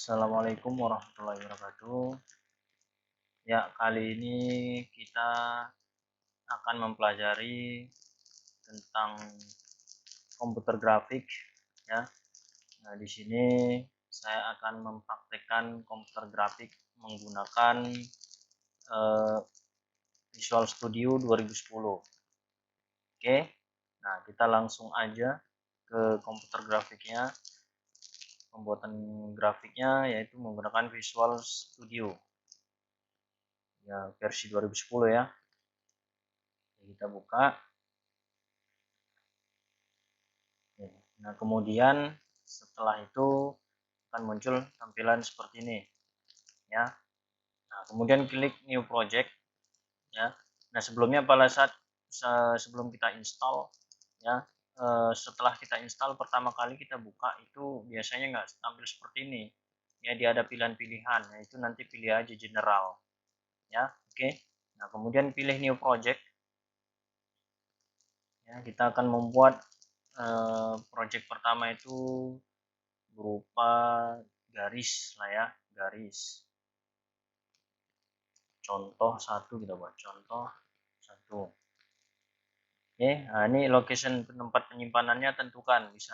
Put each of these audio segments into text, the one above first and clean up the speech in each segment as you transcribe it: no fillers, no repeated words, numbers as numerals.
Assalamualaikum warahmatullahi wabarakatuh. Ya, kali ini kita akan mempelajari tentang komputer grafik ya. Nah, di sini saya akan mempraktekkan komputer grafik menggunakan Visual Studio 2010. Oke. Nah, kita langsung aja ke komputer grafiknya. Pembuatan grafiknya yaitu menggunakan Visual Studio. Ya, versi 2010 ya. Kita buka. Nah, kemudian setelah itu akan muncul tampilan seperti ini ya. Nah, kemudian klik new project ya. Nah, sebelumnya pada saat sebelum kita install ya, setelah kita install pertama kali kita buka itu biasanya nggak tampil seperti ini ya. Dia ada pilihan-pilihan, yaitu nanti pilih aja general ya. Oke. Nah, kemudian pilih new project ya. Kita akan membuat project pertama itu berupa garis lah ya, garis. Contoh satu, kita buat contoh satu. Oke, nah ini location tempat penyimpanannya tentukan, bisa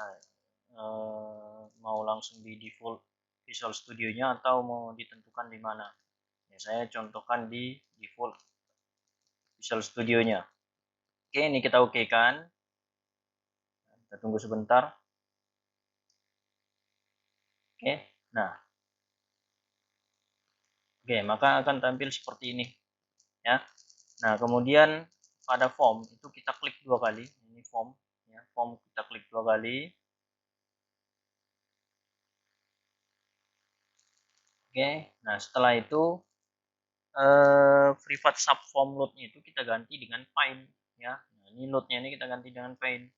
mau langsung di default Visual Studio-nya atau mau ditentukan di mana. Ya, saya contohkan di default Visual Studio-nya. Oke, ini kita oke kan. Kita tunggu sebentar. Oke, nah. Oke, maka akan tampil seperti ini ya. Nah, kemudian pada form itu kita klik dua kali. Ini form ya, form kita klik dua kali. Oke, nah setelah itu privat subform load-nya itu kita ganti dengan paint ya. Nah, ini load-nya ini kita ganti dengan paint.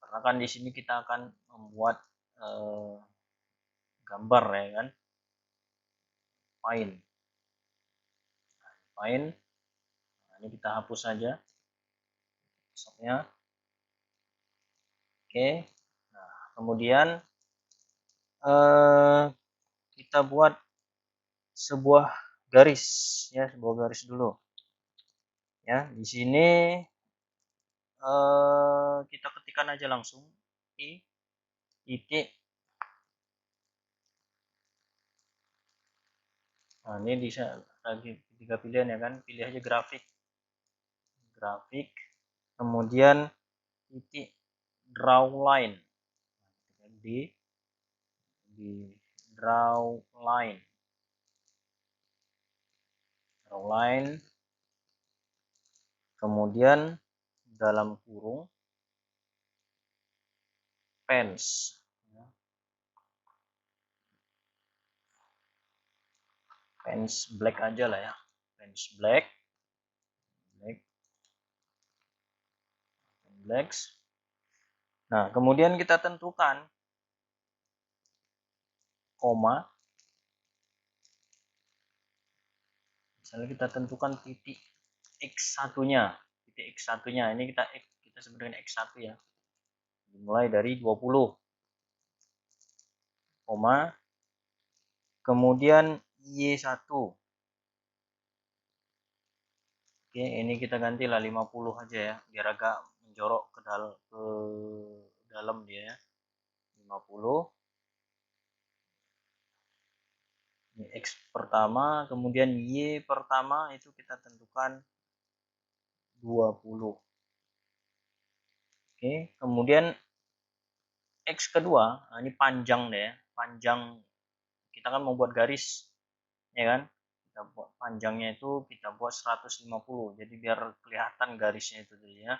Karena kan di sini kita akan membuat gambar ya kan. Paint. Nah, paint. Nah, ini kita hapus saja. Stopnya. Oke. Nah, kemudian kita buat sebuah garis ya, sebuah garis dulu ya. Di sini kita ketikkan aja langsung i titik. Nah, ini bisa lagi tiga pilihan ya kan, pilih aja grafik, kemudian titik draw line, di draw line, kemudian dalam kurung pens black aja lah ya, pens black. Nah, kemudian kita tentukan koma, misalnya kita tentukan titik x1-nya, ini kita sebut dengan x1 ya, dimulai dari 20 koma, kemudian y1. Oke, ini kita gantilah 50 aja ya, biar agak menjorok ke dalam dia ya. 50. Ini X pertama, kemudian Y pertama itu kita tentukan 20. Oke, kemudian X kedua, nah ini panjang deh ya. Panjang, kita kan mau buat garis ya kan. Kita buat panjangnya itu kita buat 150. Jadi biar kelihatan garisnya itu tadi ya.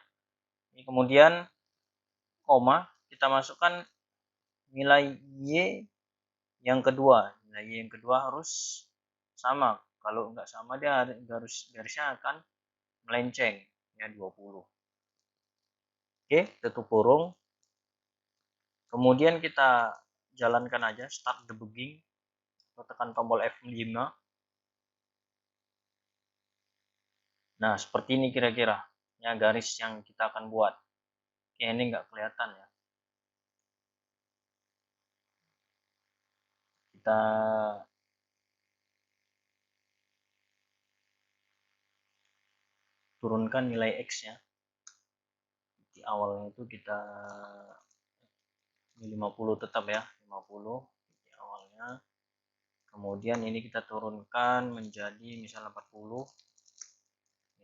Ini kemudian koma, kita masukkan nilai Y yang kedua. Nilai Y yang kedua harus sama. Kalau nggak sama dia garisnya akan melenceng ya, 20. Oke, tutup kurung. Kemudian kita jalankan aja start debugging atau tekan tombol F5. Nah, seperti ini kira-kira ya garis yang kita akan buat. Oke, ini nggak kelihatan ya. kita turunkan nilai X nya. Di awalnya itu kita 50 tetap ya, 50 di awalnya. Kemudian ini kita turunkan menjadi misalnya 40.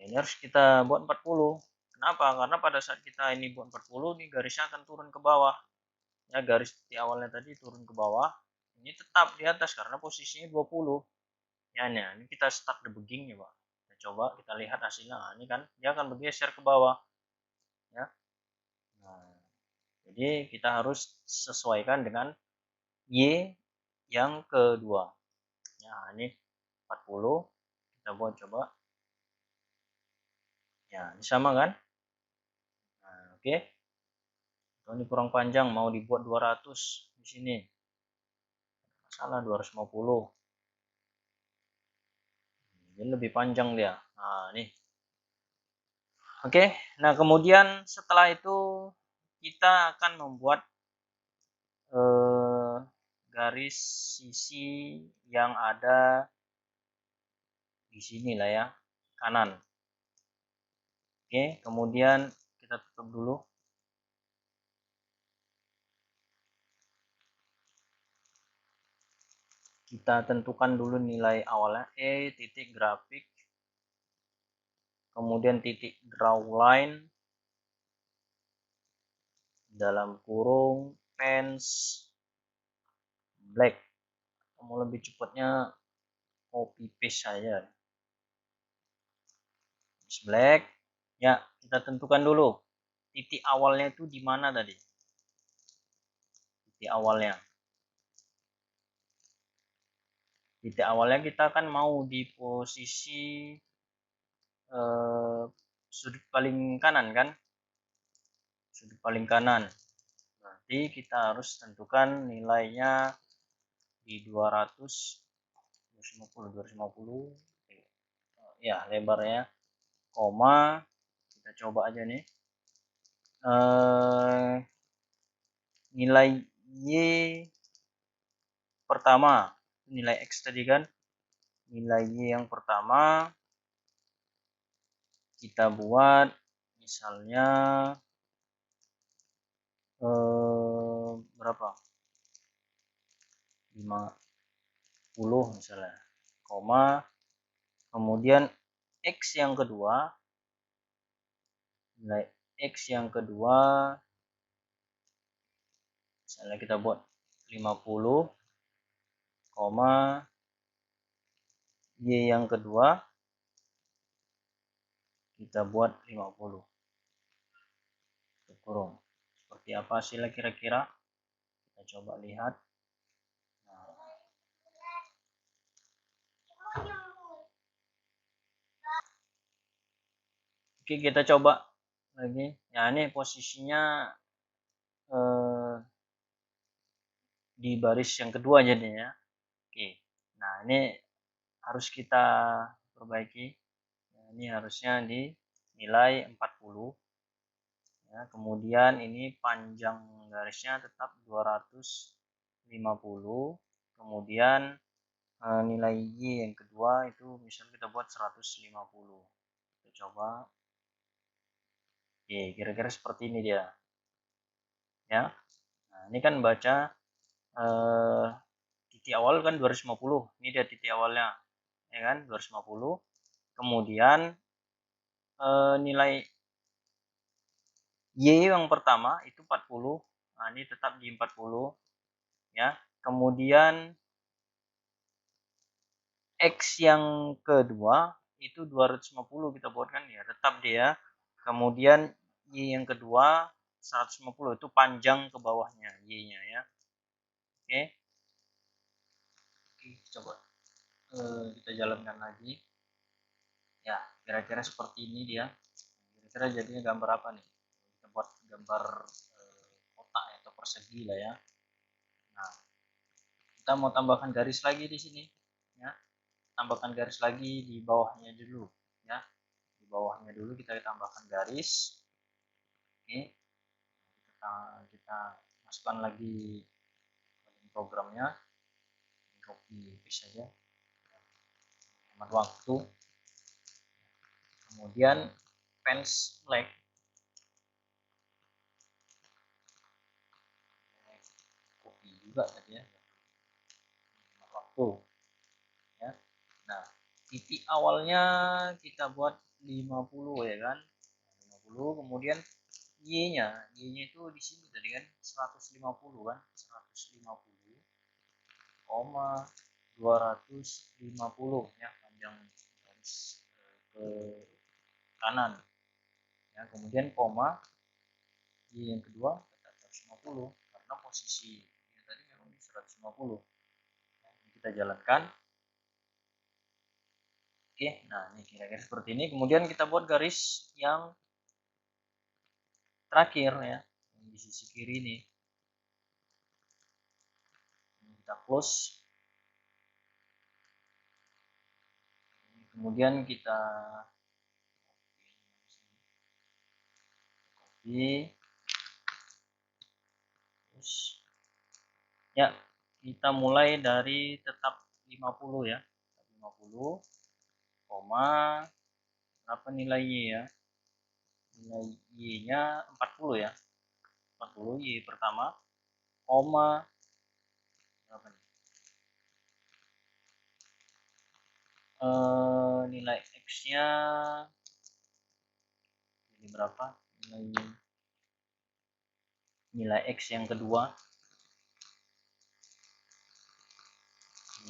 Ini harus kita buat 40. Kenapa? Karena pada saat kita ini buat 40 nih garisnya akan turun ke bawah. Ya, garis di awalnya tadi turun ke bawah. Ini tetap di atas karena posisinya 20. Ya, ini kita start debugging ya, Pak. Kita coba kita lihat hasilnya. Nah, ini kan dia akan bergeser ke bawah. Ya. Nah, jadi kita harus sesuaikan dengan Y yang kedua. Ya, ini 40. Kita buat coba. Ya, ini sama kan? Nah, oke. Ini kurang panjang, mau dibuat 200 di sini. Salah 250. Ini lebih panjang dia. Nah, nih. Oke. Nah, kemudian setelah itu kita akan membuat garis sisi yang ada di sini lah ya, kanan. Oke, kemudian kita tutup dulu. Kita tentukan dulu nilai awalnya titik grafik, kemudian titik draw line dalam kurung pens black. Mau lebih cepatnya copy paste saja. Black. Ya, kita tentukan dulu titik awalnya itu di mana tadi. Titik awalnya. Titik awalnya kita kan mau di posisi sudut paling kanan kan. Sudut paling kanan. Berarti kita harus tentukan nilainya di 250 ya, lebarnya koma. Kita coba aja nih. Nilai Y pertama, nilai X tadi kan, nilai Y yang pertama kita buat misalnya berapa, 50 misalnya, koma, kemudian X yang kedua, nilai X yang kedua misalnya kita buat 50, koma, Y yang kedua kita buat 50 kurung. Seperti apa hasilnya kira-kira, kita coba lihat. Oke, kita coba lagi ya. Ini posisinya di baris yang kedua jadinya. Oke, nah ini harus kita perbaiki. Nah, ini harusnya di nilai 40 ya. Kemudian ini panjang garisnya tetap 250. Kemudian nilai Y yang kedua itu misalnya kita buat 150. Kita coba. Oke, kira-kira seperti ini dia ya. Nah, ini kan baca titik awal kan 250. Ini dia titik awalnya ya kan, 250. Kemudian nilai Y yang pertama itu 40. Nah, ini tetap di 40 ya. Kemudian X yang kedua itu 250 kita buatkan ya, tetap dia. Kemudian Y yang kedua 150 itu panjang ke bawahnya Y-nya ya. Oke. Oke, coba kita jalankan lagi. Ya, kira-kira seperti ini dia. Kira-kira jadinya gambar apa nih? Kita buat gambar kotak atau persegi lah ya. Nah, kita mau tambahkan garis lagi di sini ya. Tambahkan garis lagi di bawahnya dulu ya. Di bawahnya dulu kita tambahkan garis. Oke. Kita masukkan lagi programnya. di paste saja, hemat waktu. Kemudian fence black, copy juga tadi ya, hemat waktu ya. Nah, titik awalnya kita buat 50 ya kan, 50. Kemudian y-nya itu di sini tadi kan 150 kan, 150 koma 250 ya, panjang garis ke kanan ya. Kemudian koma y yang kedua 150 karena posisi ini tadi memang di 150 ya. Ini kita jalankan. Oke, nah ini kira-kira seperti ini. Kemudian kita buat garis yang terakhir ya, di sisi kiri ini. Kita close. Kemudian kita copy. Terus ya, kita mulai dari tetap 50 ya. 50 koma berapa nilai y ya? Nilai y-nya 40 ya. 40 y pertama koma berapa nih? Nilai x-nya ini berapa? Nilai x yang kedua,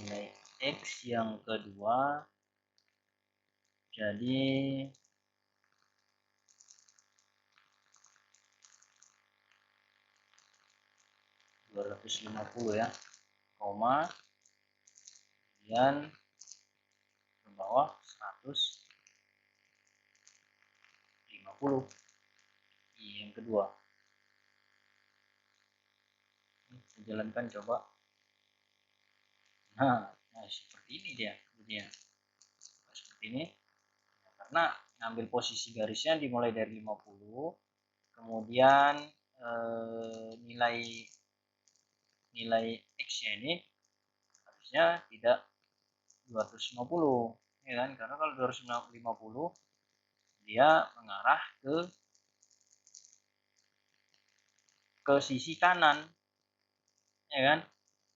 nilai x yang kedua jadi 250 ya, koma kemudian ke bawah 150 i yang kedua. Ini saya jalankan coba. Nah seperti ini dia seperti ini ya, karena ngambil posisi garisnya dimulai dari 50, kemudian nilai x nya ini harusnya tidak 250 ya kan, karena kalau 250 dia mengarah ke sisi kanan ya kan.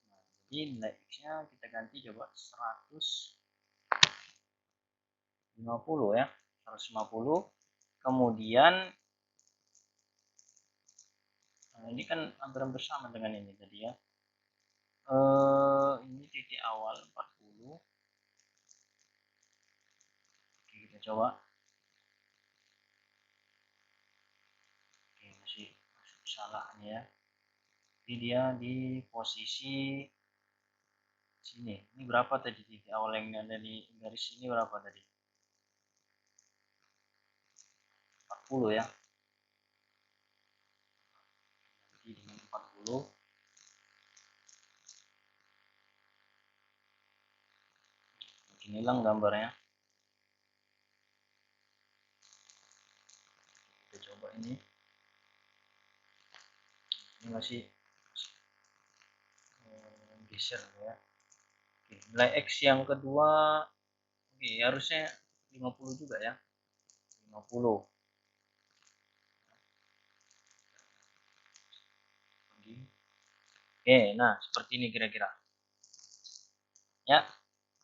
Nah, jadi nilai x nya kita ganti coba 150 ya, 150. Kemudian nah ini kan hampir sama dengan ini tadi ya. Ini titik awal 40. Oke, kita coba. Oke, masih salah nih ya. Jadi dia di posisi sini. Ini berapa tadi titik awal yang ada di garis ini berapa tadi? 40 ya. Jadi dengan 40 mungkin hilang gambarnya. Kita coba ini masih geser ya. Oke, nilai x yang kedua oke, harusnya 50 juga ya, 50. Oke, nah seperti ini kira-kira ya.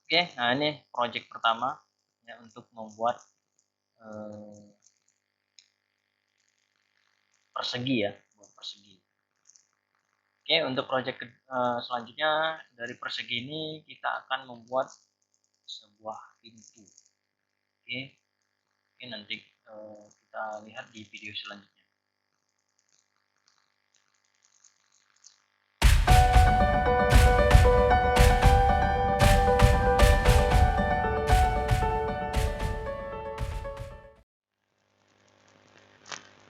Oke, nah ini project pertama ya untuk membuat persegi ya, buat persegi. Oke, untuk project selanjutnya dari persegi ini kita akan membuat sebuah pintu. Oke, nanti kita lihat di video selanjutnya.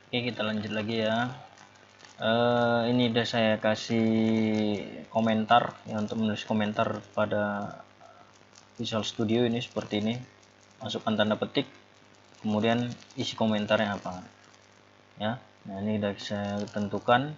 Oke, kita lanjut lagi ya. Ini udah saya kasih komentar ya, untuk menulis komentar pada Visual Studio ini seperti ini. Masukkan tanda petik, kemudian isi komentarnya apa ya. Nah ini udah saya tentukan.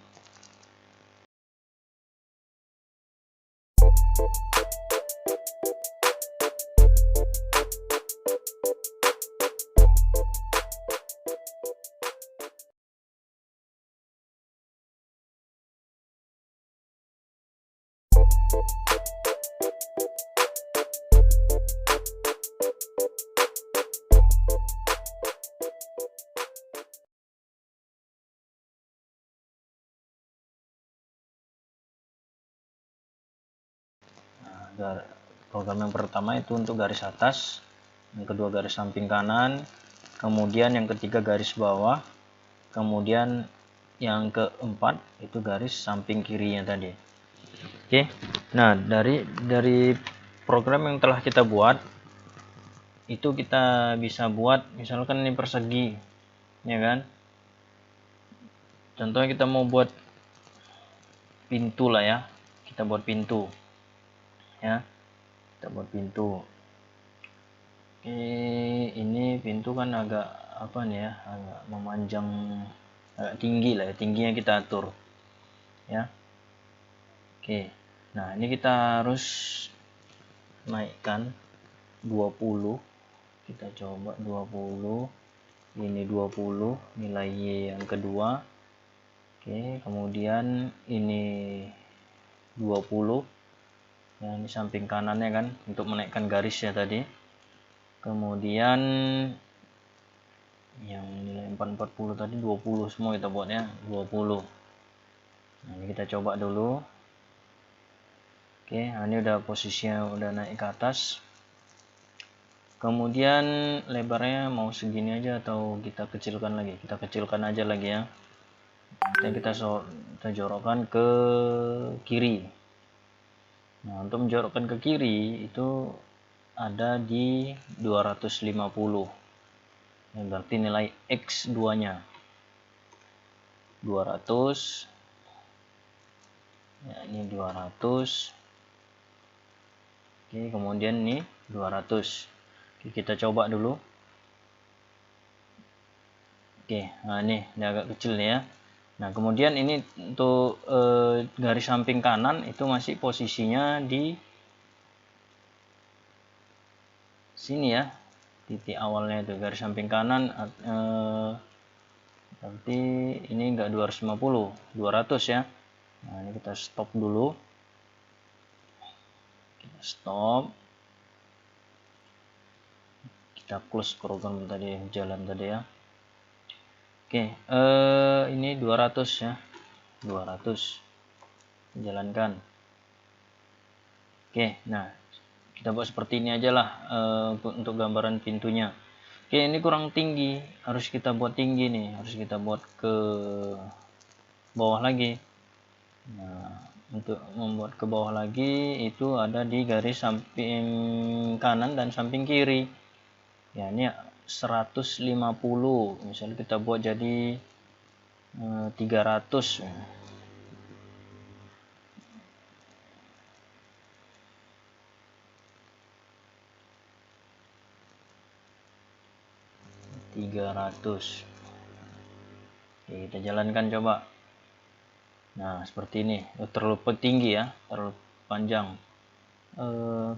Program yang pertama itu untuk garis atas, yang kedua garis samping kanan, kemudian yang ketiga garis bawah, kemudian yang keempat itu garis samping kirinya tadi. Oke. Nah, dari program yang telah kita buat itu kita bisa buat misalkan ini persegi, ya kan? Contohnya kita mau buat pintu lah ya. Kita buat pintu. Ya. Kita buat pintu. Oke, ini pintu kan agak apa nih ya? Agak memanjang, agak tinggi lah ya. Tingginya kita atur. Ya. Oke. Nah, ini kita harus naikkan 20. Kita coba 20. Ini 20 nilai Y yang kedua. Oke, kemudian ini 20 yang di samping kanannya kan untuk menaikkan garisnya tadi. Kemudian yang nilai 440 tadi 20 semua kita buatnya 20. Nah, ini kita coba dulu. Oke, nah ini udah posisinya udah naik ke atas. Kemudian lebarnya mau segini aja atau kita kecilkan lagi? Kita kecilkan aja lagi ya. Dan kita jorokkan ke kiri. Nah, untuk menjorokkan ke kiri itu ada di 250. Yang berarti nilai X 2-nya 200. Ya, ini 200. Oke, kemudian ini 200. Oke, kita coba dulu. Oke, nah ini agak kecil nih ya. Nah, kemudian ini untuk garis samping kanan itu masih posisinya di sini ya. Titik awalnya itu garis samping kanan berarti ini enggak 250, 200 ya. Nah, ini kita stop dulu. Kita stop. Kita close program tadi jalan tadi ya. Oke, ini 200 ya. 200. Jalankan. Oke, nah kita buat seperti ini aja lah untuk gambaran pintunya. Oke, ini kurang tinggi, harus kita buat tinggi nih, harus kita buat ke bawah lagi. Nah, untuk membuat ke bawah lagi itu ada di garis samping kanan dan samping kiri. Ya, ini 150. Misalnya kita buat jadi 300. 300. Oke, kita jalankan coba. Nah, seperti ini. Terlalu tinggi ya, terlalu panjang.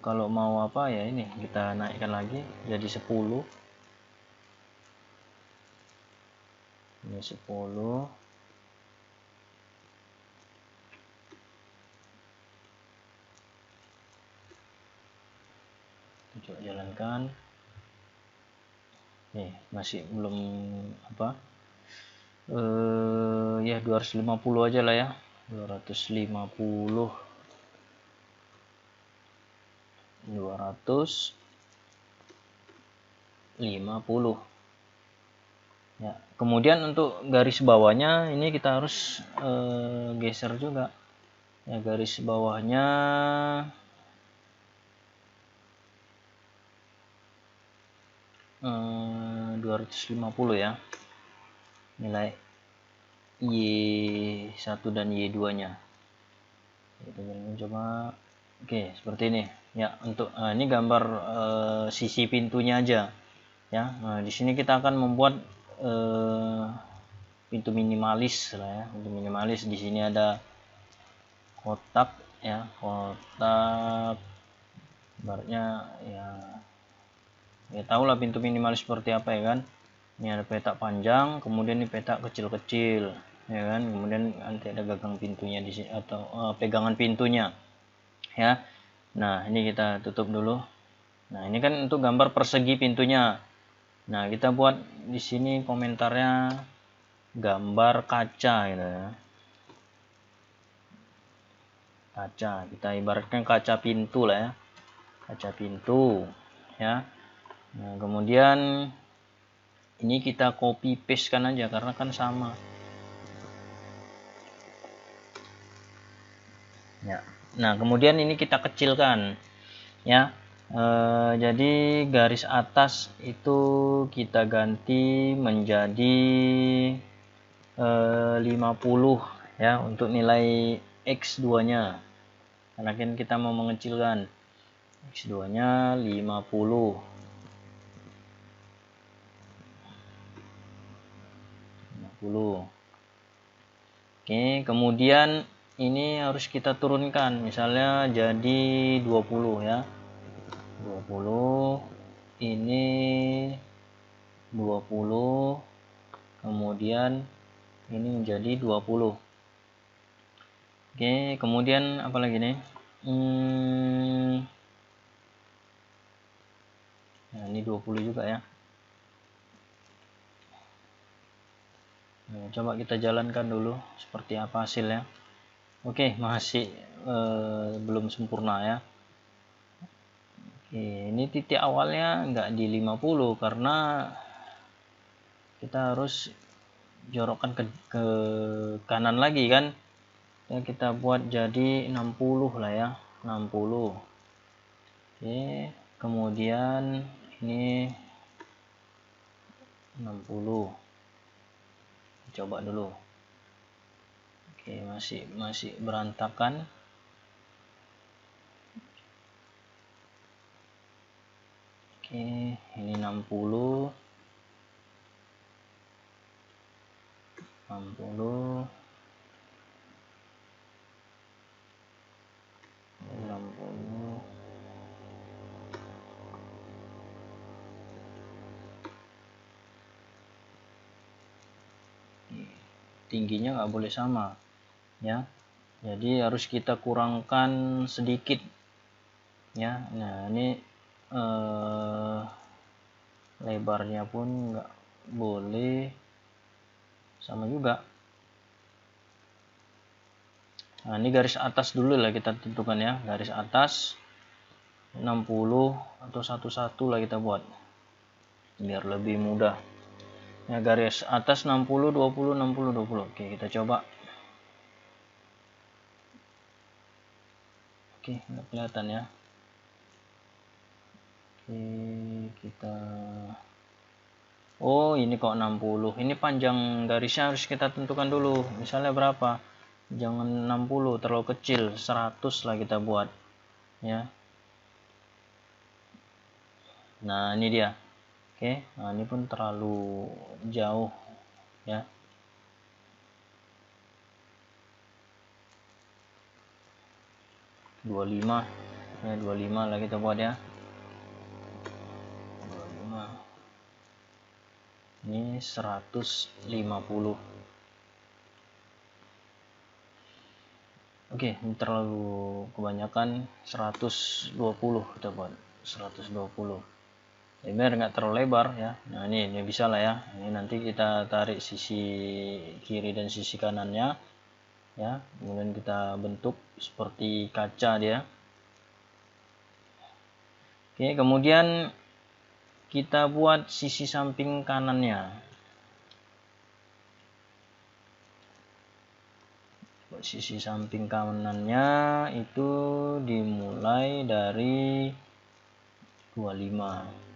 Kalau mau apa ya, ini kita naikkan lagi jadi 10. Ini 10. Coba jalankan. Nih, masih belum apa? Ya 250 aja lah ya. 250. 250. Ya, kemudian untuk garis bawahnya ini kita harus geser juga. Ya, garis bawahnya 250 ya. Nilai Y1 dan Y2 nya. Kita coba. Oke, seperti ini. Ya, untuk ini gambar sisi pintunya aja. Ya, nah, di sini kita akan membuat pintu minimalis lah ya. Pintu minimalis di sini ada kotak ya, kotak. Ibaratnya ya tahu lah pintu minimalis seperti apa ya kan. Ini ada petak panjang, kemudian ini petak kecil-kecil, ya kan. Kemudian nanti ada gagang pintunya di sini atau pegangan pintunya, ya. Nah, ini kita tutup dulu. Nah, ini kan untuk gambar persegi pintunya. Nah, kita buat di sini komentarnya gambar kaca gitu ya. kaca, kita ibaratkan kaca pintu lah ya, kaca pintu ya. Nah, kemudian ini kita copy paste kan aja karena kan sama ya. Nah, kemudian ini kita kecilkan ya. Jadi garis atas itu kita ganti menjadi 50 ya untuk nilai X2 nya, karena kan kita mau mengecilkan. X2 nya 50. Oke, kemudian ini harus kita turunkan, misalnya jadi 20 ya. 20 ini 20, kemudian ini menjadi 20. Oke, kemudian apa lagi nih? Nah, ini 20 juga ya. Nah, coba kita jalankan dulu seperti apa hasilnya. Oke, masih belum sempurna ya. Oke, ini titik awalnya nggak di 50 karena kita harus jorokkan ke kanan lagi kan ya. Kita buat jadi 60 lah ya, 60. Oke, kemudian ini 60, coba dulu. Oke, masih berantakan. Oke, ini 60. 60. Tingginya nggak boleh sama ya, jadi harus kita kurangkan sedikit ya. Nah, ini lebarnya pun nggak boleh sama juga. Nah, ini garis atas dulu lah kita tentukan ya, garis atas 60 atau 11 lah kita buat biar lebih mudah ya. Garis atas 60 20 60 20. Oke, kita coba. Oke, nggak kelihatan ya. Oke, kita ini kok 60. Ini panjang garisnya harus kita tentukan dulu, misalnya berapa. Jangan 60 terlalu kecil, 100 lah kita buat ya. Nah, ini dia. Oke, nah ini pun terlalu jauh ya. Dua puluh lima ya, 25 lah kita buat ya. 25. Ini 150. Oke, ini terlalu kebanyakan, 120 kita buat. 120. Biar nggak terlalu lebar ya. Nah, ini bisa lah ya. Ini nanti kita tarik sisi kiri dan sisi kanannya ya, kemudian kita bentuk seperti kaca dia. Oke, kemudian kita buat sisi samping kanannya. Buat sisi samping kanannya itu dimulai dari 25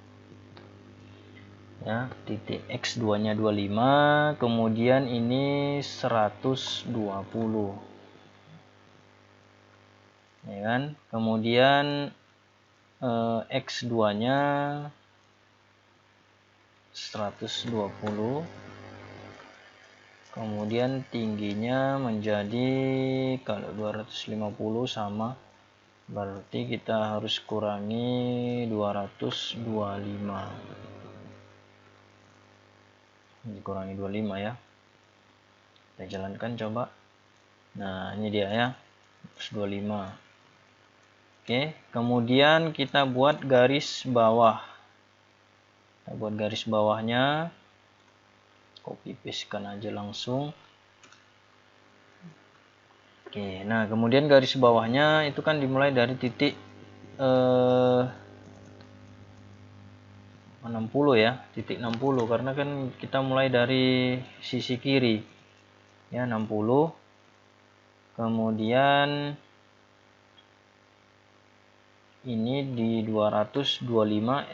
ya, titik X2 nya 25, kemudian ini 120 ya kan. Kemudian X2 nya 120, kemudian tingginya menjadi, kalau 250 sama, berarti kita harus kurangi 225, dikurangi 25 ya. Kita jalankan coba. Nah, ini dia ya, 125. Oke, kemudian kita buat garis bawah. Kita buat garis bawahnya, copy paste kan aja langsung. Oke, nah kemudian garis bawahnya itu kan dimulai dari titik 60 ya, titik 60 karena kan kita mulai dari sisi kiri ya, 60. Kemudian ini di 225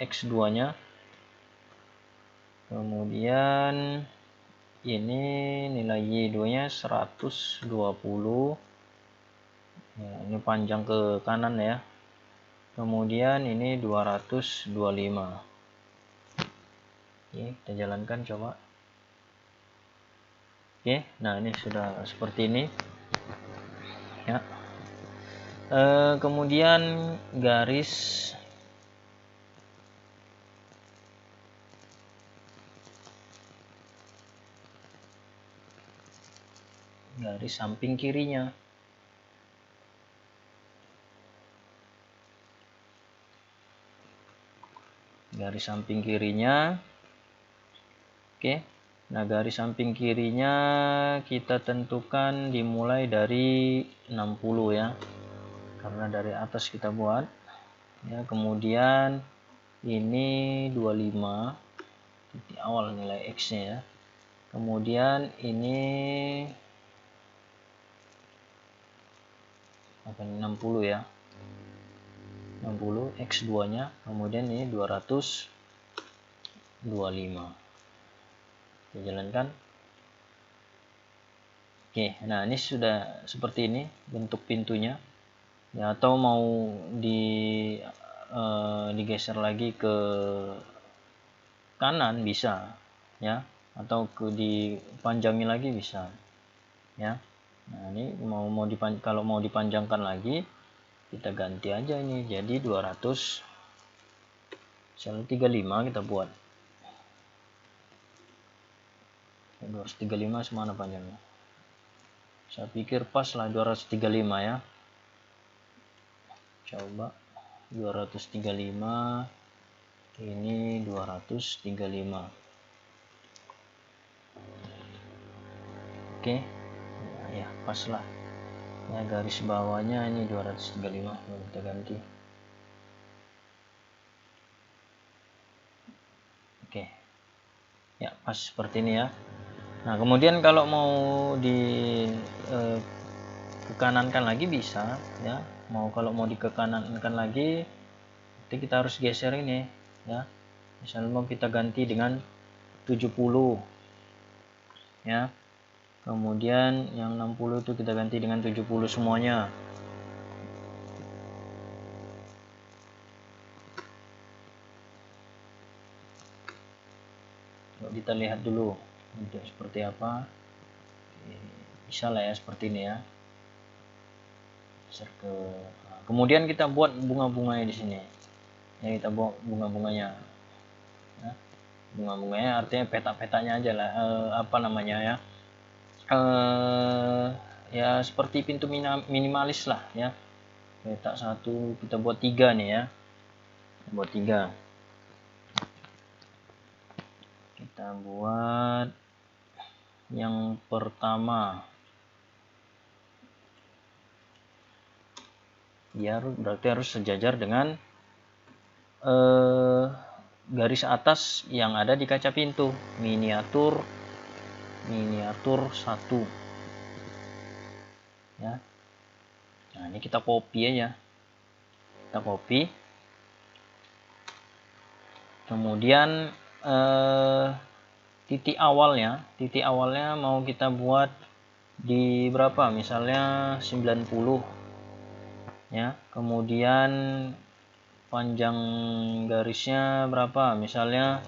X2 nya, kemudian ini nilai Y2 nya 120 ya, ini panjang ke kanan ya, kemudian ini 225. Oke, kita jalankan coba. Oke, nah ini sudah seperti ini ya. Kemudian garis samping kirinya. Garis samping kirinya. Oke. Nah, garis samping kirinya kita tentukan dimulai dari 60 ya. Karena dari atas kita buat. Ya, kemudian ini 25 titik awal nilai X-nya ya. Kemudian ini 60 ya. 60 X2 nya, kemudian ini 225. Kita jalankan. Oke, nah ini sudah seperti ini bentuk pintunya ya, atau mau digeser lagi ke kanan bisa ya, atau dipanjangin lagi bisa ya. Nah ini kalau mau dipanjangkan lagi kita ganti aja ini jadi 200 misalnya 35 kita buat 235 semana panjangnya, saya pikir pas lah 235 ya. Coba 235 ini 235. Oke ya, pas lah ya, garis bawahnya ini 235 kita ganti. Oke ya, pas seperti ini ya. Nah kemudian kalau mau ke kanankan lagi bisa ya, kalau mau ke kanankan lagi nanti kita harus geser ini ya. Misalnya mau kita ganti dengan 70 ya, kemudian yang 60 itu kita ganti dengan 70 semuanya. Kita lihat dulu untuk seperti apa. Bisa lah ya seperti ini ya. Kemudian kita buat bunga-bunganya di sini ya, kita buat bunga-bunganya ya. Bunga-bunganya artinya peta-petanya aja lah, apa namanya ya, ya seperti pintu minimalis lah ya. Peta 1 kita buat 3 nih ya, buat 3. Kita buat yang pertama ya, berarti harus sejajar dengan garis atas yang ada di kaca pintu, miniatur 1 ya. Nah ini kita copy aja, kita copy, kemudian titik awalnya mau kita buat di berapa, misalnya 90 ya. Kemudian panjang garisnya berapa, misalnya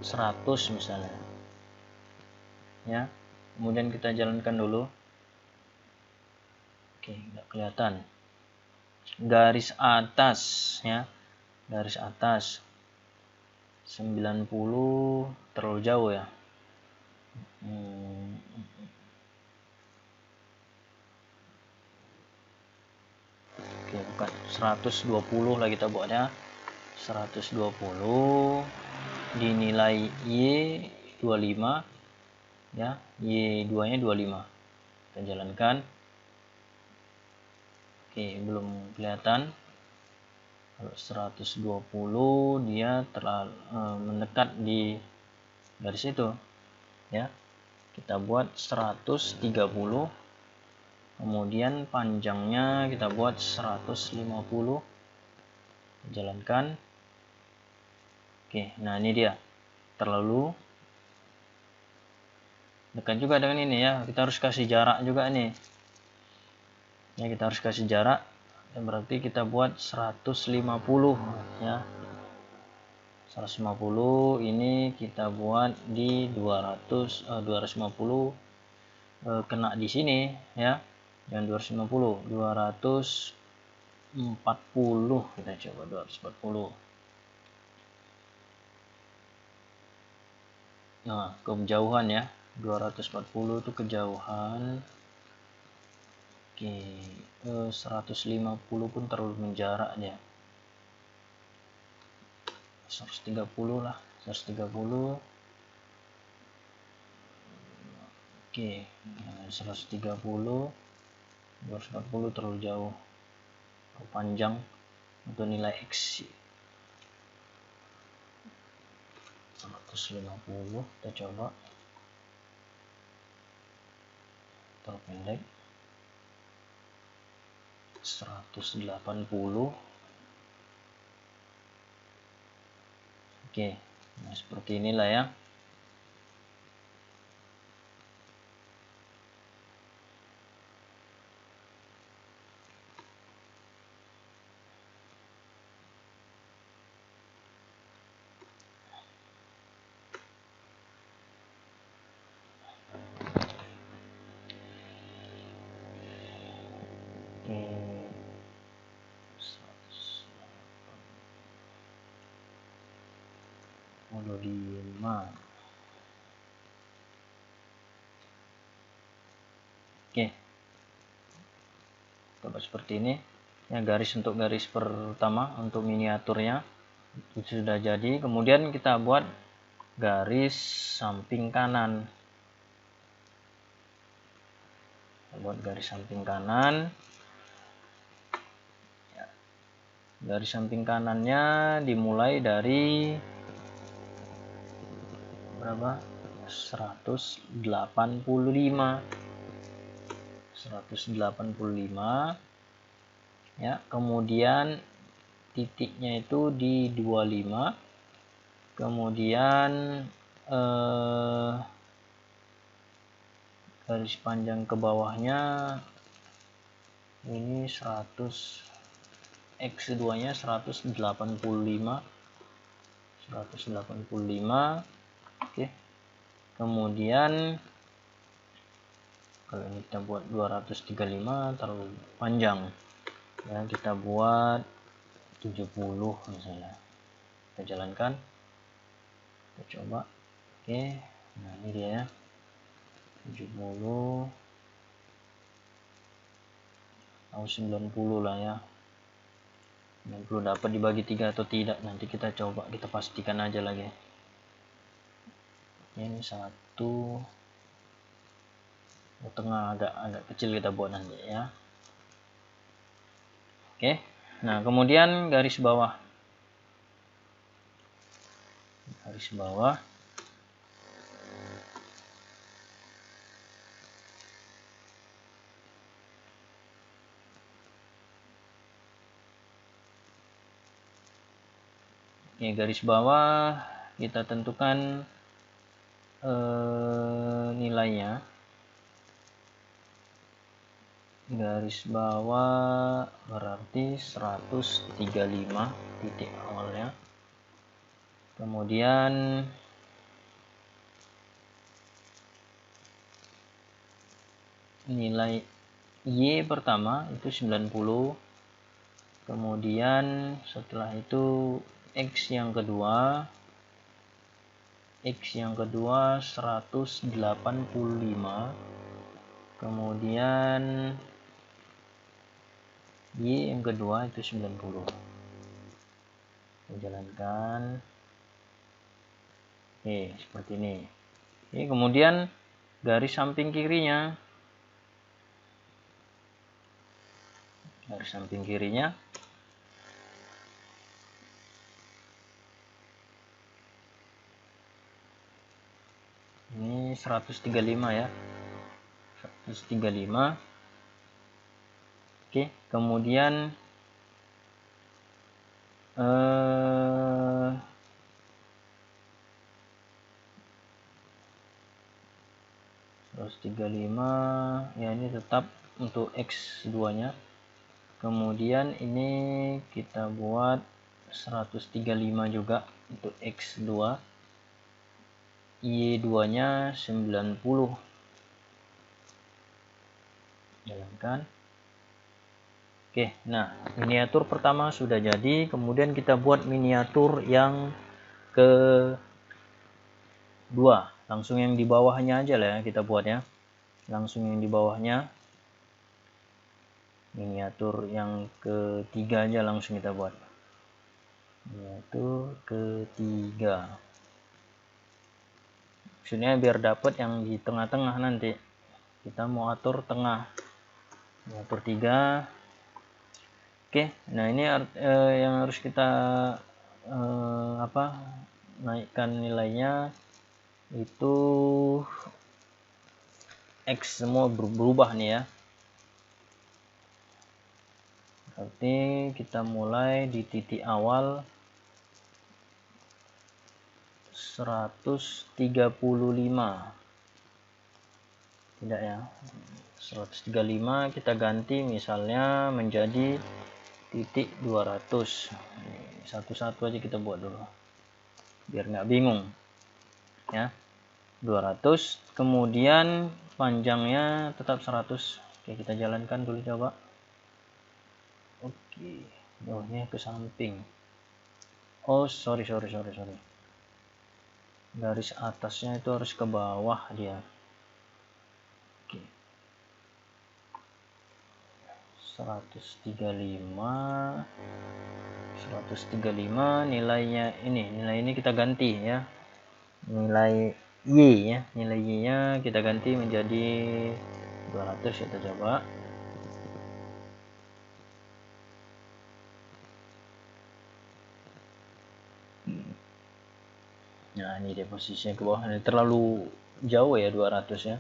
100 misalnya ya. Kemudian kita jalankan dulu. Oke, nggak kelihatan garis atas ya, garis atas 90 terlalu jauh ya. Oke, bukan 120 lah kita buatnya, 120 dinilai Y 25 ya, Y2 nya 25. Kita jalankan. Oke, belum kelihatan. Kalau 120 dia terlalu mendekat di garis itu ya. Kita buat 130, kemudian panjangnya kita buat 150. Jalankan. Oke, nah ini dia terlalu dekat juga dengan ini ya. Kita harus kasih jarak juga nih ya, kita harus kasih jarak. Berarti kita buat 150 ya. 150 ini kita buat di 250 kena di sini ya. Jangan 250, 240 kita coba 240. Nah, kejauhan ya. 240 itu kejauhan. Oke, 150 pun terlalu menjarak dia. 130 lah, 130. Oke, 130, 240 terlalu jauh, terlalu panjang untuk nilai X. 150 kita coba, terlalu pendek. 180. Oke, nah seperti inilah ya. Oke, 185. Oke, coba seperti ini ya, garis untuk garis pertama untuk miniaturnya itu sudah jadi. Kemudian kita buat garis samping kanan. Buat garis samping kanan ya. Garis samping kanannya dimulai dari berapa? 185 ya. Kemudian titiknya itu di 25. Kemudian garis panjang ke bawahnya ini 100, X2 nya 185. Oke. Kemudian kalau ini kita buat 235 terlalu panjang ya, kita buat 70 misalnya. Kita jalankan, kita coba. Oke, nah ini dia ya, 70 atau 90 lah ya. 90 dapat dibagi 3 atau tidak, nanti kita coba, kita pastikan aja lagi. Ini satu tengah agak kecil kita buat nanti ya. Oke, nah kemudian garis bawah. Oke, garis bawah kita tentukan nilainya. Garis bawah berarti 135 titik awalnya. Kemudian nilai Y pertama itu 90. Kemudian setelah itu X yang kedua 185. Kemudian Y yang kedua itu 90. Kita jalankan. Oke, seperti ini. Oke, kemudian garis samping kirinya garis samping kirinya. Ini 135 ya, 135. Oke, kemudian 135 ya, ini tetap untuk X2 nya. Kemudian ini kita buat 135 juga untuk X2. Y2 nya 90. Jalankan. Oke, nah miniatur pertama sudah jadi. Kemudian kita buat miniatur yang kedua. Langsung yang di bawahnya aja lah ya kita buat ya. Langsung yang di bawahnya. Miniatur yang ketiga aja langsung kita buat. Miniatur ketiga. Maksudnya biar dapat yang di tengah-tengah nanti. Kita mau atur tengah. Miniatur 3. Oke, nah ini yang harus kita naikkan nilainya itu X semua berubah nih ya. Berarti kita mulai di titik awal 135. Tidak ya, 135 kita ganti misalnya menjadi titik 200. Satu-satu aja kita buat dulu biar nggak bingung ya. 200, kemudian panjangnya tetap 100. Oke, kita jalankan dulu coba. Oke, oh ini ke samping. Oh sorry, garis atasnya itu harus ke bawah dia. Oke, 135 nilainya nilai ini kita ganti ya, nilai Y ya, nilai Y nya kita ganti menjadi 200. Kita coba. Nah ini dia posisinya ke bawah, ini terlalu jauh ya 200 ya.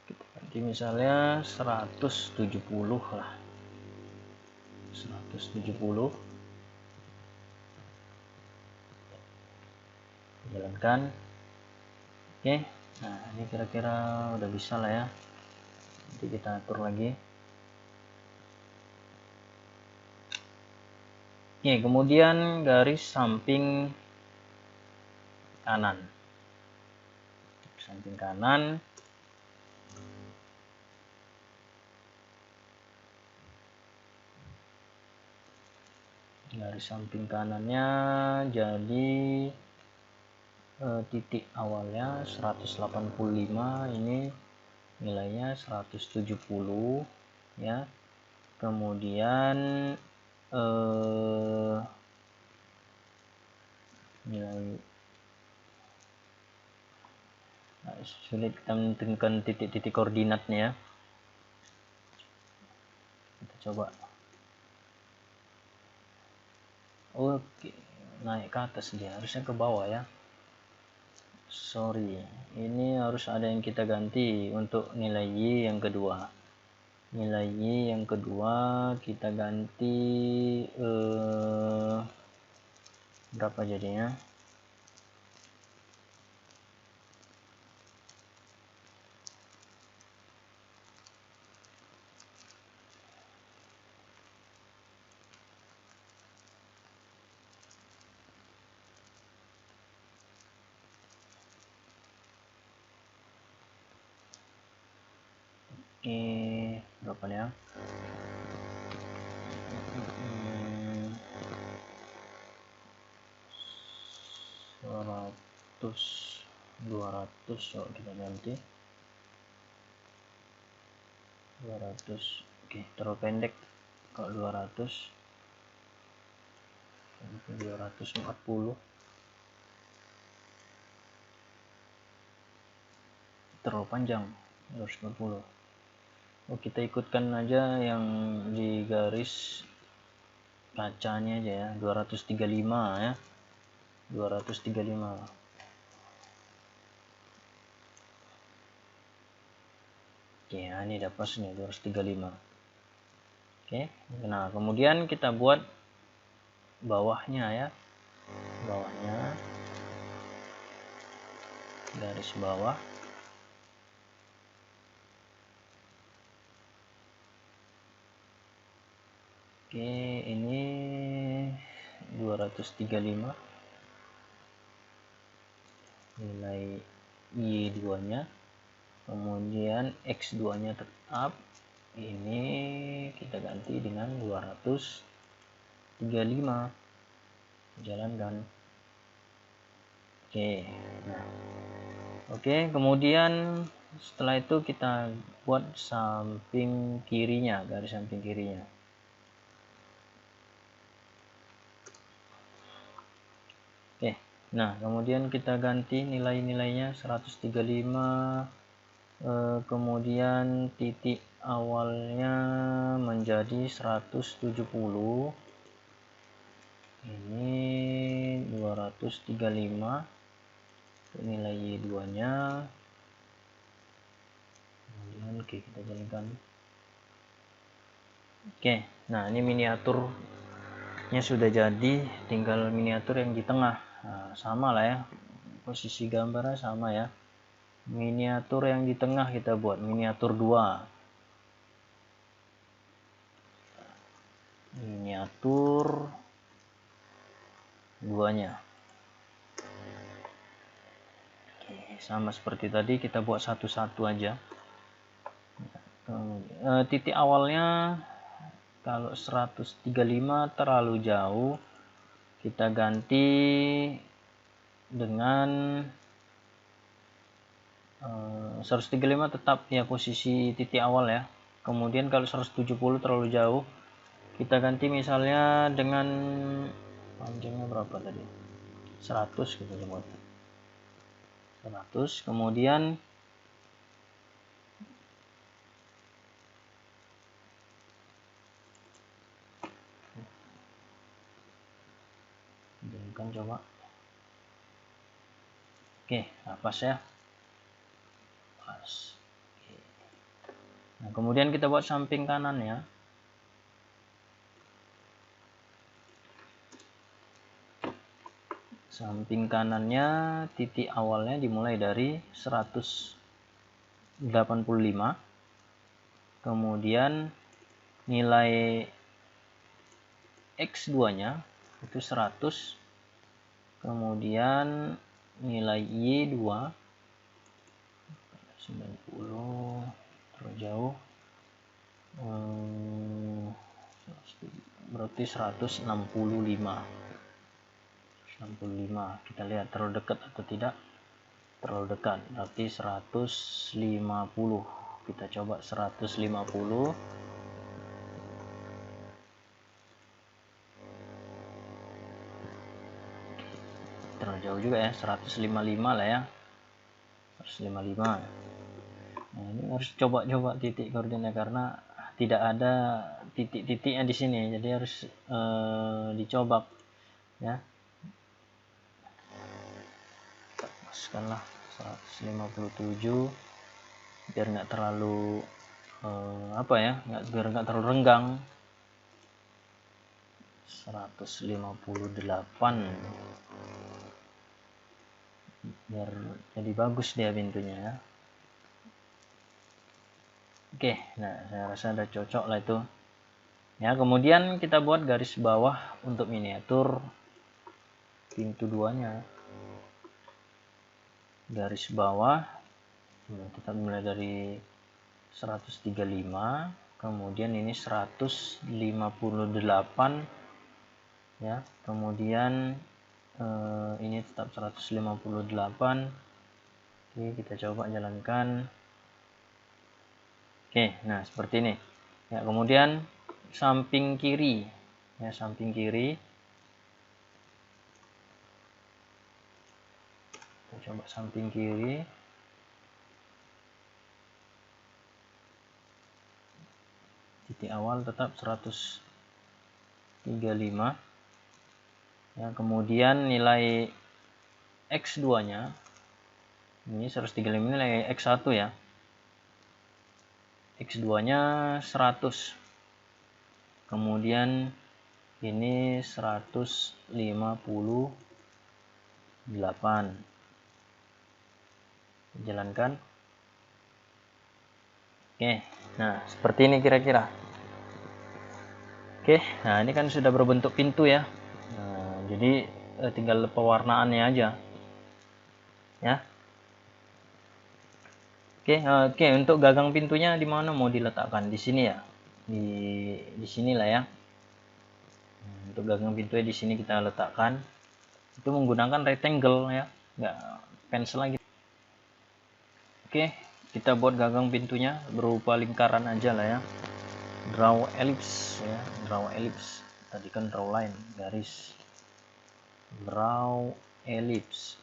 Kita ganti misalnya 170 lah, 170. Jalankan. Oke, nah ini kira-kira udah bisa lah ya. Nanti kita atur lagi. Oke, kemudian garis samping kanan. Samping kanan. Garis samping kanannya jadi titik awalnya 185, ini nilainya 170 ya. Kemudian nilai sulit kita menentukan titik-titik koordinatnya ya. Kita coba. Oke, naik ke atas, dia harusnya ke bawah ya. Sorry, ini harus ada yang kita ganti untuk nilai Y yang kedua. Nilai Y yang kedua kita ganti berapa jadinya? Berapa nih ya? 200 so kita ganti 200. Oke, terlalu pendek kalau 240. Terlalu panjang 240. kita ikutkan aja yang di garis kacanya aja ya, 235 ya, 235. Oke, ini udah pas nih 235. Oke, nah kemudian kita buat bawahnya ya, bawahnya garis bawah. Oke, ini 235 nilai Y2 nya, kemudian X2 nya tetap, ini kita ganti dengan 235, jalankan. Oke, nah oke, kemudian setelah itu kita buat samping kirinya, garis samping kirinya. Oke, nah kemudian kita ganti nilai-nilainya 135, kemudian titik awalnya menjadi 170, ini 235 nilai Y2 nya, kemudian oke, kita jalankan. Oke, nah ini miniaturnya sudah jadi, tinggal miniatur yang di tengah. Nah, sama lah ya, posisi gambarnya sama ya. Miniatur yang di tengah kita buat miniatur 2. Miniatur 2-nya. Oke, sama seperti tadi, kita buat satu-satu aja. Titik awalnya kalau 135 terlalu jauh, kita ganti dengan 135 tetap ya posisi titik awal ya. Kemudian kalau 170 terlalu jauh, kita ganti misalnya dengan panjangnya berapa tadi, 100 kita coba 100, kemudian kan coba. Oke, nah pas ya, pas. Oke. Nah kemudian kita buat samping kanan ya. Samping kanannya titik awalnya dimulai dari 185, kemudian nilai X2 nya itu 100, kemudian nilai Y2 90, terlalu jauh, berarti 165. Kita lihat terlalu dekat atau tidak. Terlalu dekat, berarti 150. Kita coba 150. Terlalu jauh juga ya, 155 lah ya, 155. Nah ini harus coba titik koordinat karena tidak ada titik-titiknya di sini, jadi harus dicoba ya. Masukkanlah 157 biar nggak terlalu biar nggak terlalu renggang. 158 biar jadi bagus dia pintunya ya. Oke, nah saya rasa udah cocok lah itu ya. Kemudian kita buat garis bawah untuk miniatur pintu 2-nya. Garis bawah kita mulai dari 135, kemudian ini 158 ya, kemudian ini tetap 158. Oke, kita coba jalankan. Oke, nah seperti ini ya. Kemudian samping kiri ya, samping kiri kita coba samping kiri. titik awal tetap 135 ya. Kemudian nilai X2 nya ini 135 nilai X1 ya, X2 nya 100, kemudian ini 158. Jalankan. Oke, nah seperti ini kira-kira. Oke, nah ini kan sudah berbentuk pintu ya. Nah, jadi tinggal pewarnaannya aja ya. Oke, untuk gagang pintunya di mana mau diletakkan? Di sini ya, di sinilah ya. Untuk gagang pintunya di sini kita letakkan. Itu menggunakan rectangle ya, nggak pencil lagi. Oke, kita buat gagang pintunya berupa lingkaran aja lah ya. Draw ellipse ya, draw ellipse. Tadi kan draw line, garis. Draw ellipse.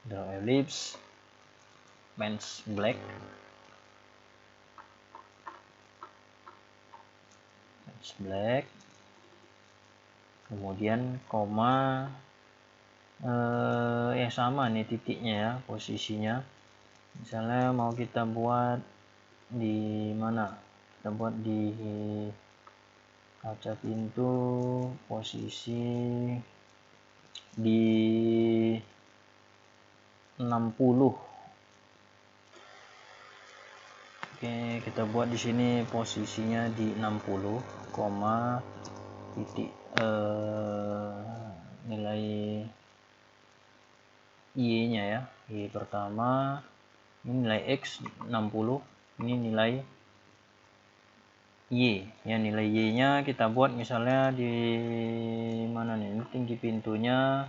Draw ellipse. Men's black. Men's black. Kemudian koma, ya sama nih titiknya ya, posisinya. Misalnya mau kita buat di mana? Kita buat di kaca pintu, posisi di 60. Oke, kita buat di sini posisinya di 60, titik nilai Y-nya ya. Y pertama, ini nilai X 60, ini nilai Y. Ya, nilai Y-nya kita buat misalnya di mana nih? Ini tinggi pintunya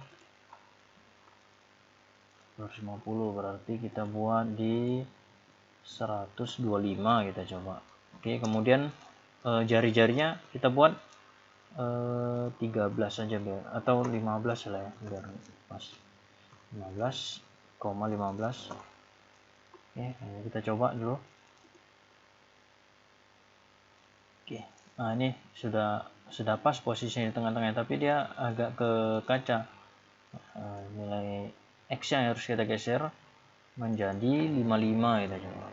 150, berarti kita buat di 125 kita coba. Oke, kemudian jari-jarinya kita buat 13 saja biar, atau 15 lah ya biar pas. 15,15. Oke, kita coba dulu. Oke, nah ini sudah pas posisinya di tengah-tengah, tapi dia agak ke kaca. Nilai X nya harus kita geser menjadi 55 kita coba.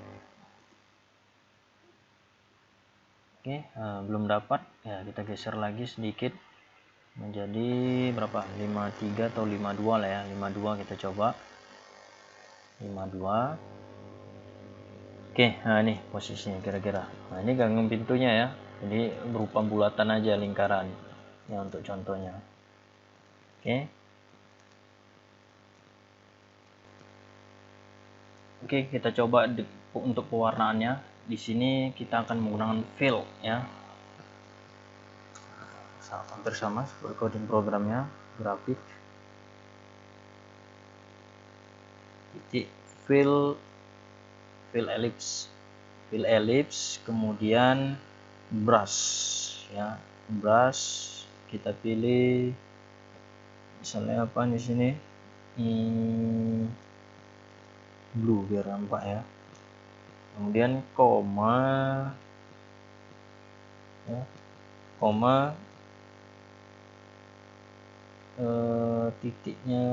Oke, belum dapat ya, kita geser lagi sedikit menjadi berapa, 53 atau 52 lah ya, 52 kita coba 52. Oke, nah ini posisinya kira-kira. Nah ini gagang pintunya ya, jadi berupa bulatan aja, lingkaran ya untuk contohnya. Oke, kita coba untuk pewarnaannya. Di sini kita akan menggunakan fill ya, hampir sama seperti coding programnya, grafik, titik fill ellipse, kemudian brush ya, brush kita pilih misalnya apa di sini, blue biar nampak ya. Kemudian koma ya, koma titiknya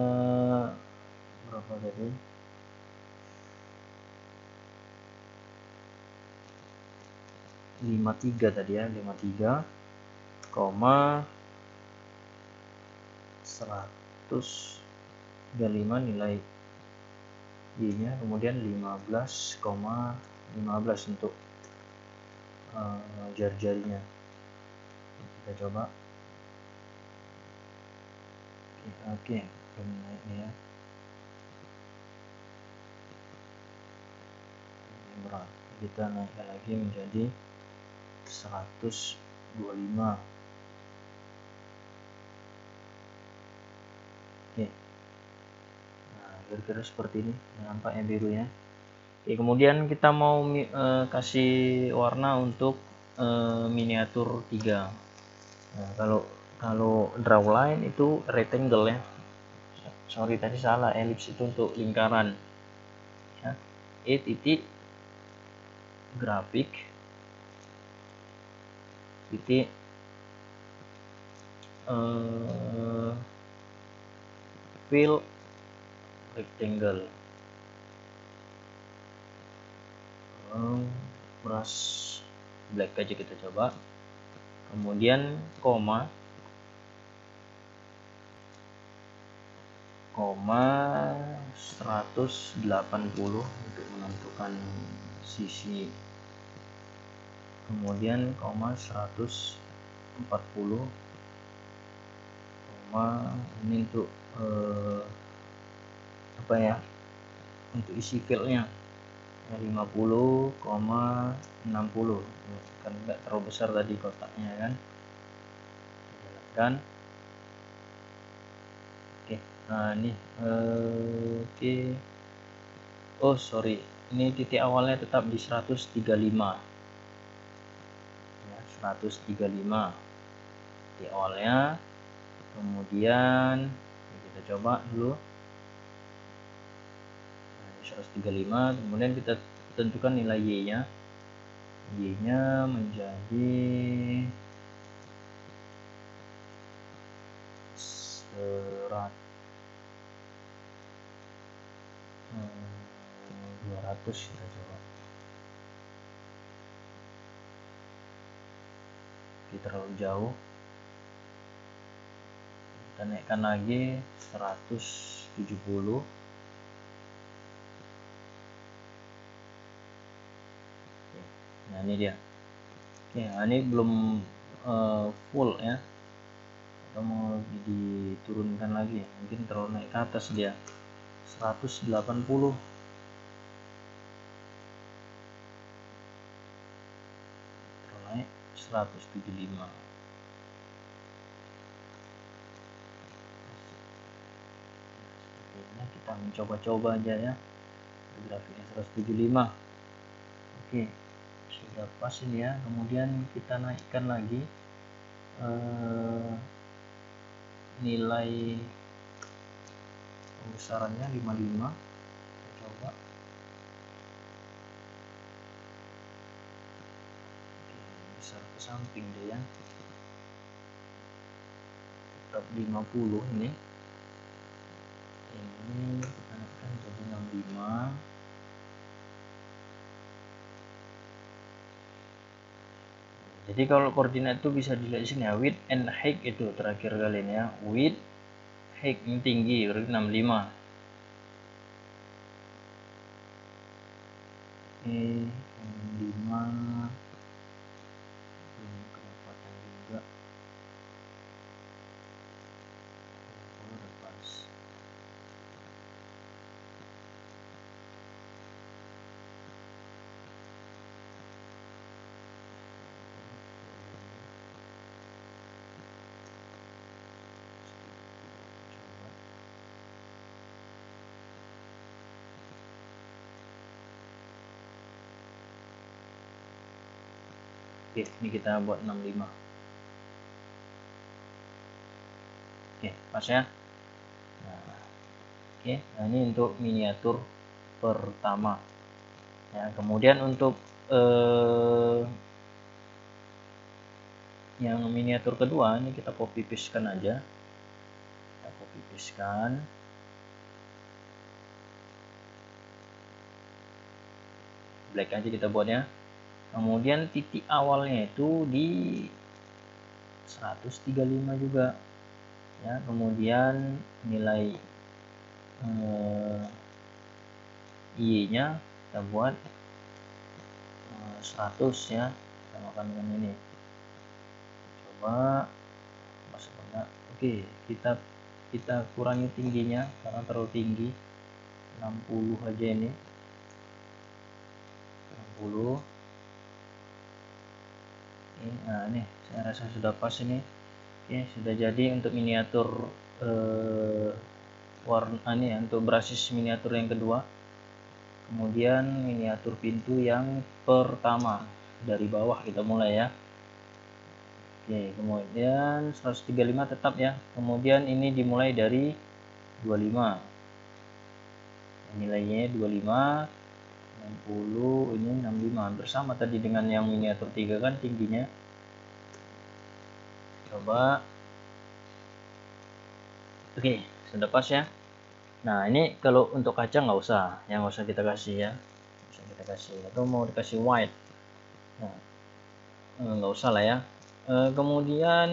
berapa tadi, 53 tadi ya, 53, koma 135 nilai Y nya, kemudian 15,15 untuk jari-jarinya. Kita coba. Oke, naiknya ya. Berat. Kita naikkan lagi menjadi 125. Oke. Nah, kira-kira seperti ini nampaknya birunya. Oke, kemudian kita mau kasih warna untuk miniatur 3. Nah, kalau draw line itu rectangle ya. sorry tadi salah, elips itu untuk lingkaran ya. E titik grafik titik fill rectangle, brush black aja kita coba, kemudian koma 180 untuk menentukan sisi, kemudian koma 140 ini untuk apa ya, untuk isi fillnya 50,60 kan enggak terlalu besar tadi kotaknya kan. Jalankan. Oke, nah ini oke. Oh sorry, ini titik awalnya tetap di 135 ya, 135 titik awalnya. Kemudian kita coba dulu 135, kemudian kita tentukan nilai Y nya. Y nya menjadi 200 kita coba. Oke, terlalu jauh, kita naikkan lagi 170. Nah ini dia. Oke, nah ini belum full ya, kita mau diturunkan lagi, mungkin terlalu naik ke atas dia. 180 terlalu naik, 175. Nah, kita mencoba-coba aja ya grafiknya 175. Oke, sudah pas ini ya. Kemudian kita naikkan lagi nilai pembesarannya 55. Kita coba. Oke, besar ke samping deh ya, tetap 50 ini kita naikkan jadi 65. Jadi kalau koordinat itu bisa dilihat di sini ya, width and height itu terakhir kali ini ya, width, height ini tinggi berarti 65. Oke, 65 belum kelihatan juga. 60 udah pas. Oke, ini kita buat 65. Oke, pas ya. Nah, oke, nah ini untuk miniatur pertama ya. Kemudian untuk yang miniatur kedua ini kita copy paste kan aja, kita copy paste kan. Black aja kita buatnya. Kemudian titik awalnya itu di 135 juga ya. Kemudian nilai Y nya kita buat 100 ya, samakan dengan ini. Coba masuk enggak. Oke, kita kurangi tingginya karena terlalu tinggi, 60 aja ini, 60. Oke, nah ini saya rasa sudah pas ini. Oke, sudah jadi untuk miniatur warna ini ya, untuk basis miniatur yang kedua. Kemudian miniatur pintu yang pertama, dari bawah kita mulai ya. Oke, kemudian 135 tetap ya. Kemudian ini dimulai dari 25, nilainya 25, 60, ini 65, hampir sama tadi dengan yang miniatur 3 kan tingginya. Coba. Oke, sudah pas ya. Nah, ini kalau untuk kaca nggak usah, yang nggak usah kita kasih ya. Bisa kita kasih, atau mau dikasih white. Nah, nggak usah lah ya. Kemudian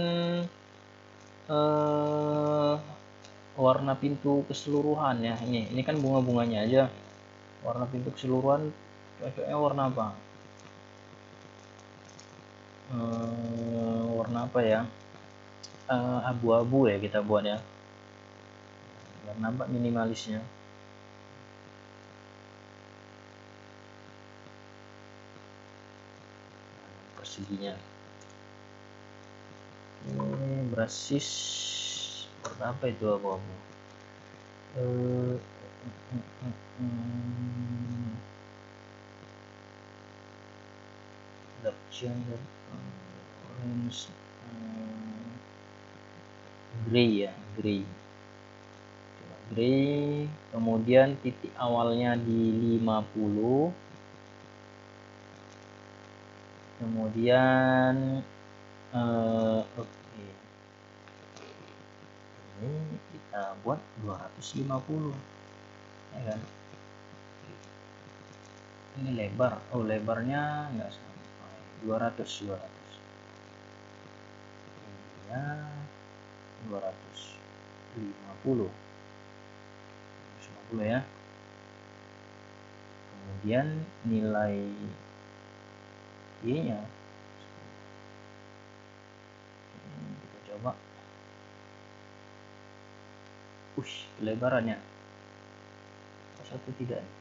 warna pintu keseluruhan ya. Ini kan bunga-bunganya aja. Warna pintu keseluruhan cocoknya warna apa? Warna apa ya? Abu-abu ya kita buat ya. Biar nampak minimalisnya. Perseginya. Ini brasis warna apa itu abu-abu? Dark shade, orange, grey ya, grey. Grey, kemudian titik awalnya di 50, kemudian oke. Ini kita buat 250 ya kan. Ini lebar, lebarnya enggak sampai 200 ya, 250 ya. Kemudian nilai Y nya kita coba. Lebarannya satu tidak nih.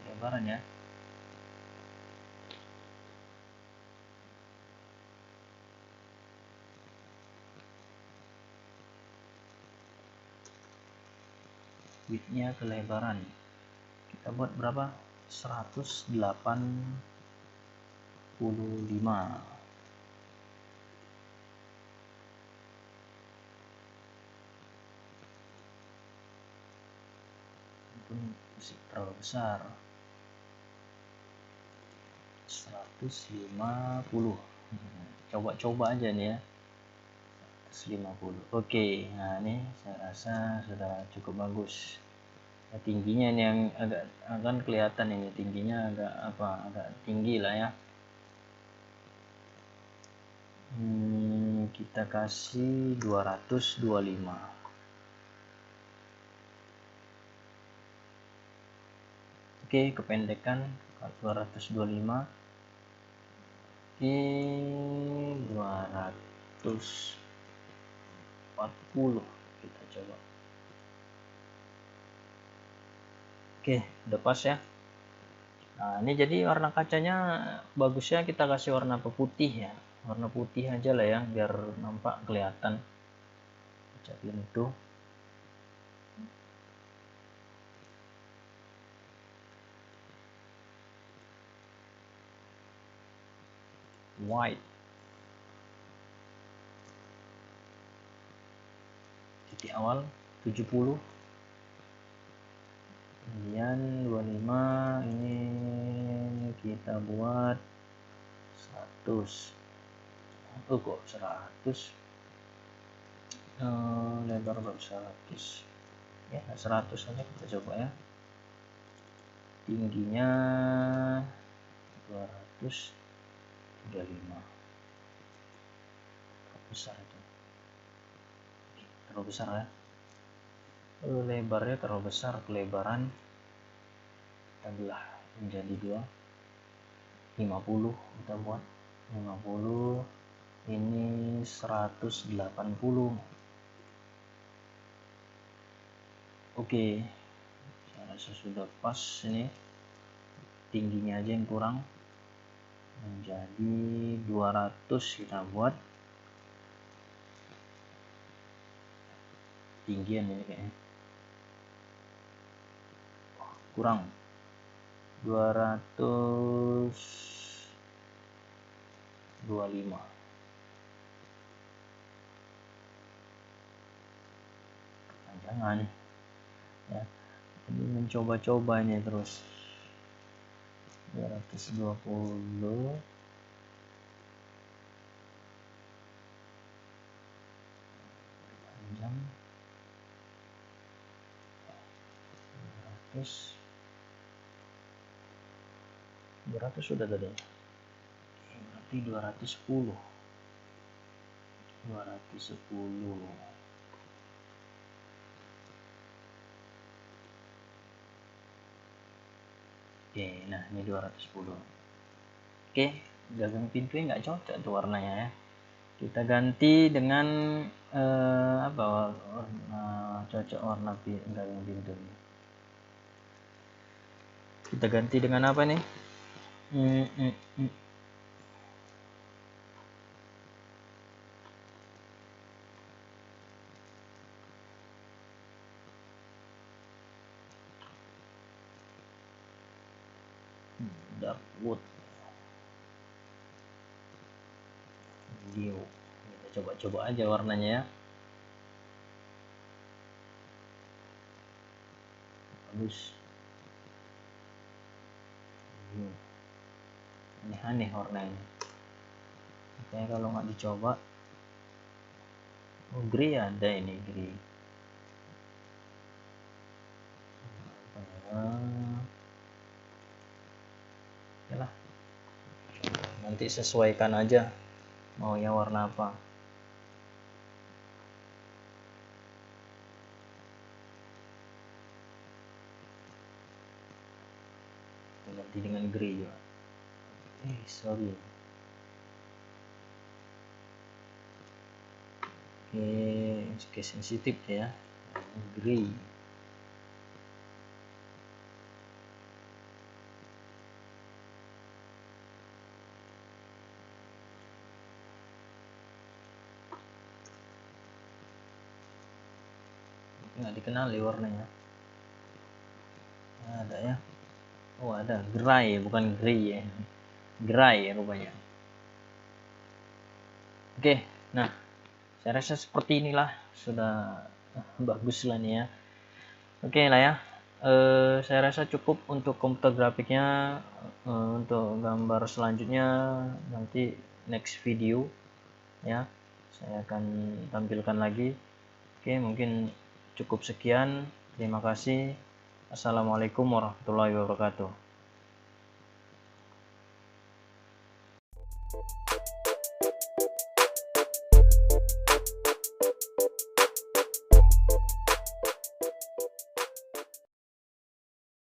Lebarannya widthnya kelebaran kita buat berapa? 185. Masih terlalu besar. 150. Coba-coba aja nih ya. 150. Oke, nah ini saya rasa sudah cukup bagus. Nah, tingginya ini yang agak akan kelihatan, ini tingginya agak tinggi lah ya. Kita kasih 225. Oke, kependekan 225. Oke, 240 kita coba. Oke, udah pas ya. Nah, ini jadi warna kacanya bagusnya kita kasih warna putih ya. Warna putih aja lah ya, biar nampak kelihatan kaca pintu. White. Titik awal 70. Kemudian 25, ini kita buat 100. Kok 100? Lebar baru 100 ya, 100 aja kita coba ya. Tingginya 235. Besar itu, terlalu besar ya. Lebarnya terlalu besar, kelebaran kita belah menjadi 50 kita buat 50. Ini 180. Oke, saya rasa sudah pas. Ini tingginya aja yang kurang, menjadi 200 kita buat. Tinggian ini kayaknya kurang, 225. jangan ya, ini mencoba-cobanya terus. 220 panjang, 200 sudah tadi, berarti 210. Oke, nah ini 210. Oke, gagang pintunya nggak cocok tuh warnanya ya. Kita ganti dengan apa warna cocok warna gagang pintunya. Kita ganti dengan apa nih? Dark wood. Hijau. Kita coba-coba aja warnanya ya. Bagus. Aneh-aneh warnanya. Kayaknya kalau nggak dicoba. Oh, grey ada ini grey. Yalah. Nanti sesuaikan aja maunya warna apa. Ganti dengan grey juga. Sorry. Oke, sensitif ya. Grey. Nggak dikenali warnanya. Ada ya. Oh, ada gray, bukan grey ya. Gray ya rupanya. Oke, nah saya rasa seperti inilah sudah bagus lah nih ya. Oke lah ya. Saya rasa cukup untuk komputer grafiknya. Untuk gambar selanjutnya nanti next video ya, saya akan tampilkan lagi. Oke, mungkin cukup sekian. Terima kasih. Assalamualaikum warahmatullahi wabarakatuh.